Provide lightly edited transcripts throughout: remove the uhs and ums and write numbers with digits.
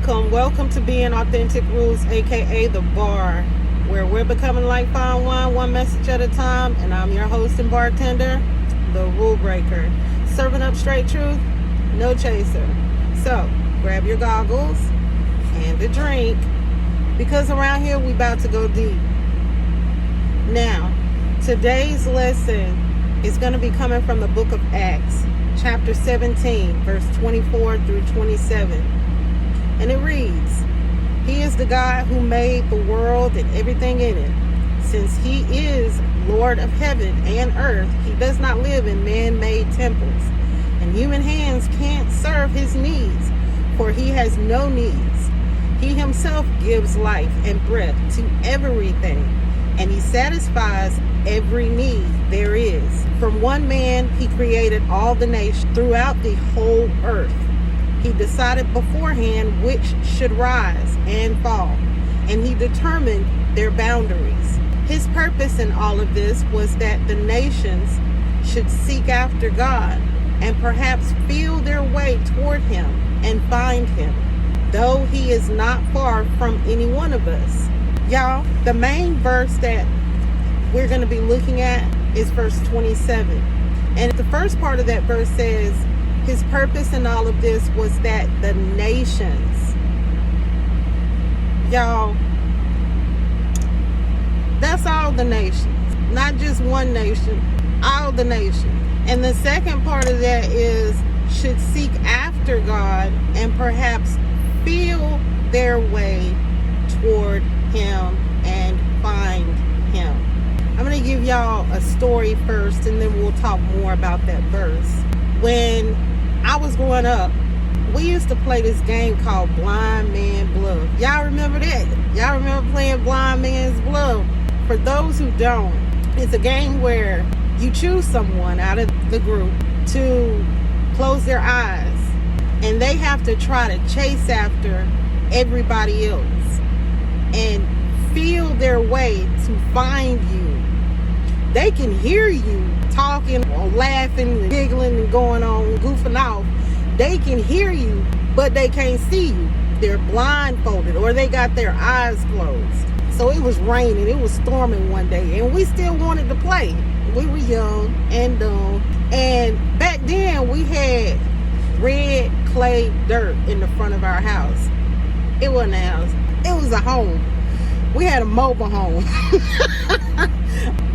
Welcome to Being Authentic Rules, aka The Bar, where we're becoming like fine wine, one message at a time. And I'm your host and bartender, the Rulebreakher, serving up straight truth, no chaser. So grab your goggles and a drink, because around here we about to go deep. Now, today's lesson is going to be coming from the book of Acts, chapter 17, verse 24 through 27. And it reads, "He is the God who made the world and everything in it. Since he is Lord of heaven and earth, he does not live in man-made temples. And human hands can't serve his needs, for he has no needs. He himself gives life and breath to everything, and he satisfies every need there is. From one man, he created all the nations throughout the whole earth. He decided beforehand which should rise and fall, and he determined their boundaries. His purpose in all of this was that the nations should seek after God and perhaps feel their way toward him and find him, though he is not far from any one of us." Y'all, the main verse that we're going to be looking at is verse 27. And the first part of that verse says, his purpose in all of this was that the nations, y'all, that's all the nations, not just one nation, all the nations. And the second part of that is should seek after God and perhaps feel their way toward him and find him. I'm going to give y'all a story first, and then we'll talk more about that verse. When I was growing up, we used to play this game called Blind Man Bluff. Y'all remember that? Y'all remember playing Blind Man's Bluff? For those who don't, it's a game where you choose someone out of the group to close their eyes, and they have to try to chase after everybody else and feel their way to find you. They can hear you talking or laughing and giggling and going on, goofing off. They can hear you, but they can't see you. They're blindfolded or they got their eyes closed. So it was raining, it was storming one day, and we still wanted to play. We were young and dumb. And back then we had red clay dirt in the front of our house. It wasn't a house, it was a home. We had a mobile home.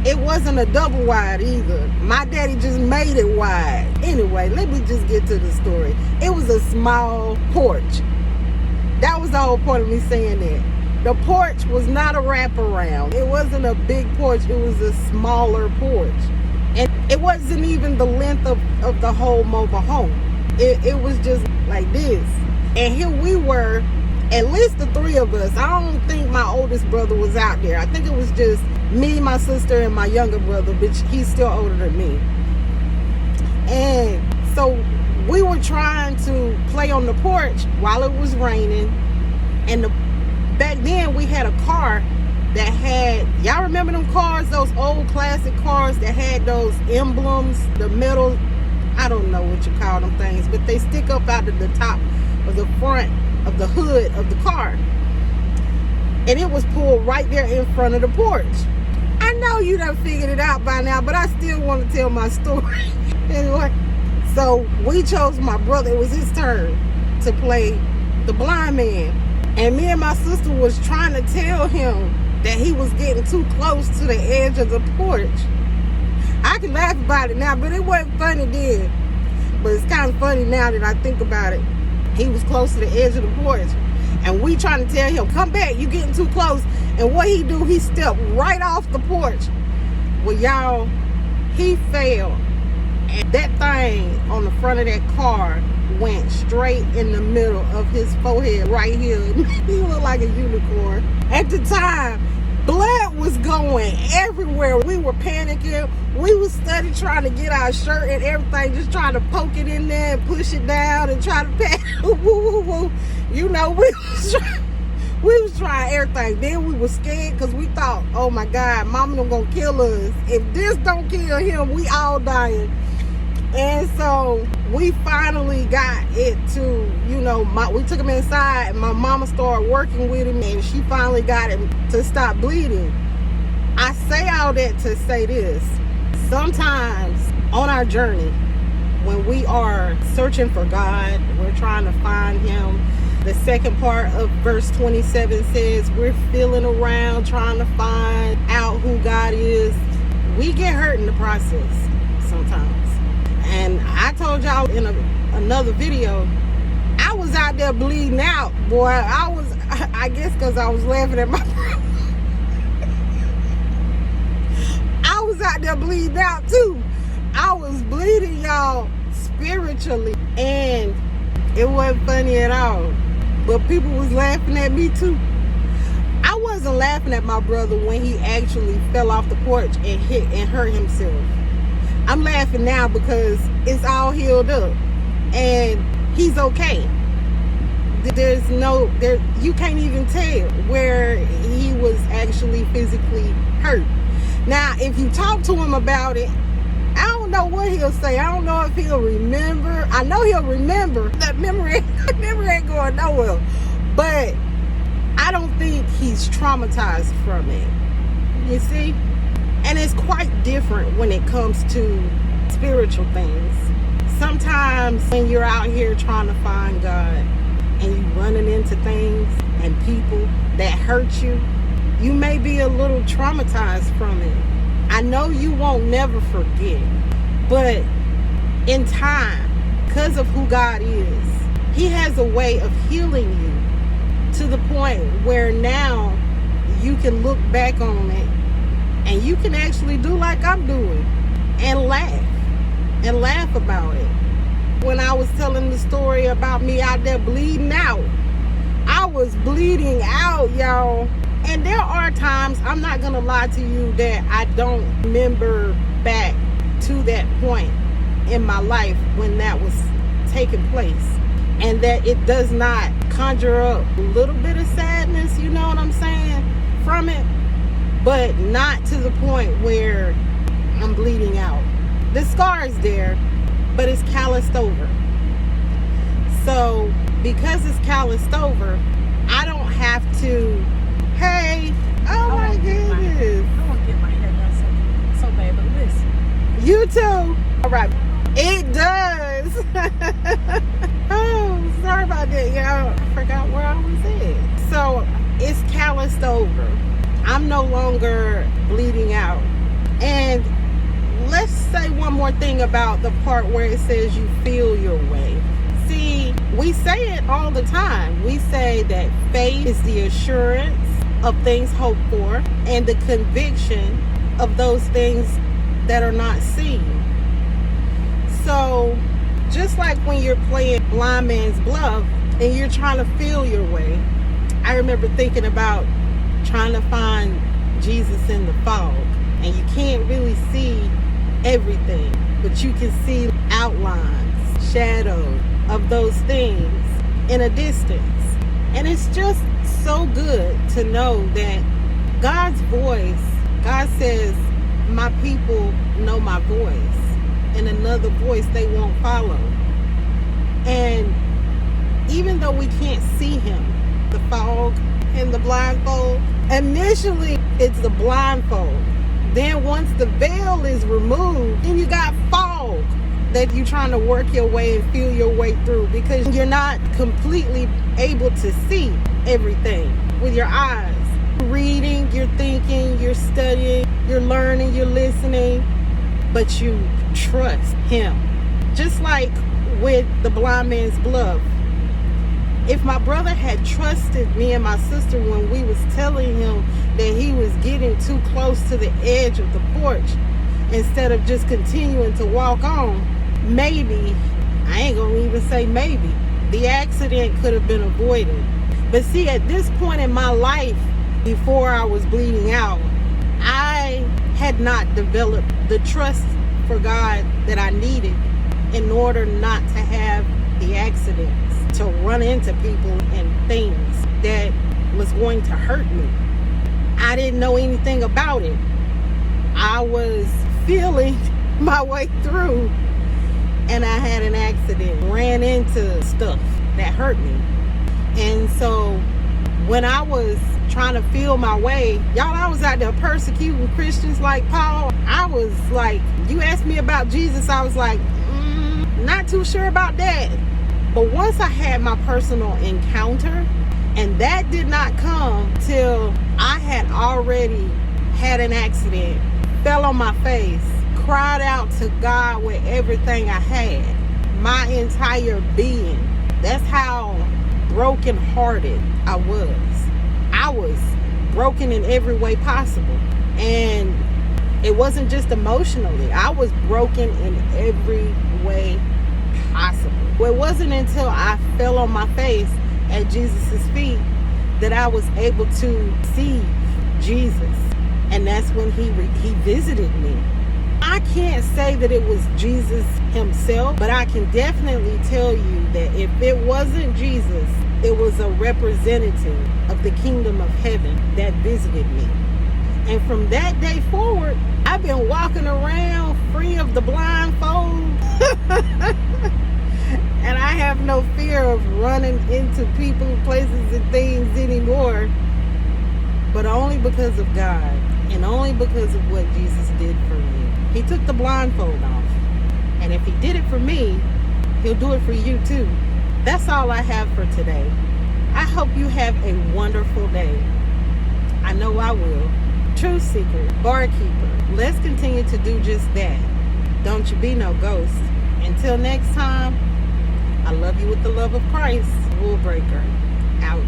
It wasn't a double wide either. My daddy just made it wide. Anyway, let me just get to the story. It was a small porch. That was the whole point of me saying that. The porch was not a wraparound. It wasn't a big porch. It was a smaller porch. And it wasn't even the length of the whole mobile home. It was just like this. And here we were, at least the three of us. I don't think my oldest brother was out there. I think it was just me, my sister, and my younger brother, but he's still older than me. And so we were trying to play on the porch while it was raining. And back then we had a car that had, y'all remember them cars, those old classic cars that had those emblems, the metal, I don't know what you call them things, but they stick up out of the top of the front of the hood of the car. And it was pulled right there in front of the porch. I know you done figured it out by now, but I still want to tell my story. Anyway, so we chose my brother, it was his turn to play the blind man. And me and my sister was trying to tell him that he was getting too close to the edge of the porch. I can laugh about it now, but it wasn't funny then. But it's kind of funny now that I think about it. He was close to the edge of the porch, and we trying to tell him, come back, you getting too close. And what he do, he stepped right off the porch. Well, y'all, he fell, and that thing on the front of that car went straight in the middle of his forehead right here. He looked like a unicorn. At the time, blood was going everywhere. We were panicking. We was steady trying to get our shirt and everything, just trying to poke it in there and push it down and try to pat. Woo, woo, woo. You know, we was trying everything. Then we was scared because we thought, oh my God, mama gonna kill us. If this don't kill him, we all dying. And so we finally got it to, we took him inside and my mama started working with him and she finally got him to stop bleeding. I say all that to say this. Sometimes on our journey, when we are searching for God, we're trying to find him. The second part of verse 27 says we're feeling around trying to find out who God is. We get hurt in the process sometimes. And I told y'all in another video, I was out there bleeding out, boy. I guess because I was laughing at my I was out there bleeding out too. I was bleeding, y'all, spiritually. And it wasn't funny at all. But people was laughing at me too. I wasn't laughing at my brother when he actually fell off the porch and hit and hurt himself. I'm laughing now because it's all healed up and he's okay. You can't even tell where he was actually physically hurt. Now, if you talk to him about it, I don't know what he'll say. I don't know if he'll remember. I know he'll remember. That memory ain't going nowhere. But I don't think he's traumatized from it. You see? And it's quite different when it comes to spiritual things. Sometimes when you're out here trying to find God and you're running into things and people that hurt you, you may be a little traumatized from it. I know you won't never forget, but in time, because of who God is, he has a way of healing you to the point where now you can look back on it and you can actually do like I'm doing and laugh about it. When I was telling the story about me out there bleeding out, I was bleeding out, y'all. And there are times, I'm not going to lie to you, that I don't remember back to that point in my life when that was taking place. And that it does not conjure up a little bit of sadness, you know what I'm saying, from it. But not to the point where I'm bleeding out. The scar is there, but it's calloused over. So because it's calloused over, I don't have to, hey, oh my goodness. I want to get my hair done so bad, but listen. You too. All right. It does. Oh, sorry about that, y'all. I forgot where I was at. So it's calloused over. I'm no longer bleeding out. And let's say one more thing about the part where it says you feel your way. See, we say it all the time. We say that faith is the assurance of things hoped for and the conviction of those things that are not seen. So just like when you're playing blind man's bluff and you're trying to feel your way, I remember thinking about trying to find Jesus in the fog, and you can't really see everything, but you can see outlines, shadows of those things in a distance. And it's just so good to know that God's voice, God says, my people know my voice, and another voice they won't follow. And even though we can't see him, the fog and the blindfold, initially it's the blindfold. Then once the veil is removed, then you got fog that you're trying to work your way and feel your way through, because you're not completely able to see everything with your eyes. You're reading, you're thinking, you're studying, you're learning, you're listening, but you trust him. Just like with the blind man's bluff. If my brother had trusted me and my sister when we was telling him that he was getting too close to the edge of the porch, instead of just continuing to walk on, maybe, I ain't gonna even say maybe, the accident could have been avoided. But see, at this point in my life, before I was bleeding out, I had not developed the trust for God that I needed in order not to have the accidents, to run into people and things that was going to hurt me. I didn't know anything about it. I was feeling my way through, and I had an accident, ran into stuff that hurt me. And so when I was trying to feel my way, y'all, I was out there persecuting Christians like Paul. I was like, you asked me about Jesus, I was like, not too sure about that. But once I had my personal encounter, and that did not come till I had already had an accident, fell on my face, cried out to God with everything I had, my entire being. That's how brokenhearted I was. I was broken in every way possible. And it wasn't just emotionally. I was broken in every way possible. Well, it wasn't until I fell on my face at Jesus' feet that I was able to see Jesus. And that's when he visited me. I can't say that it was Jesus himself, but I can definitely tell you that if it wasn't Jesus, it was a representative of the kingdom of heaven that visited me. And from that day forward, I've been walking around free of the blindfold. And I have no fear of running into people, places, and things anymore. But only because of God, and only because of what Jesus did for me. He took the blindfold off. And if he did it for me, he'll do it for you too. That's all I have for today. I hope you have a wonderful day. I know I will. Truth seeker, barkeeper, let's continue to do just that. Don't you be no ghost. Until next time, I love you with the love of Christ. Rulebreakher, out.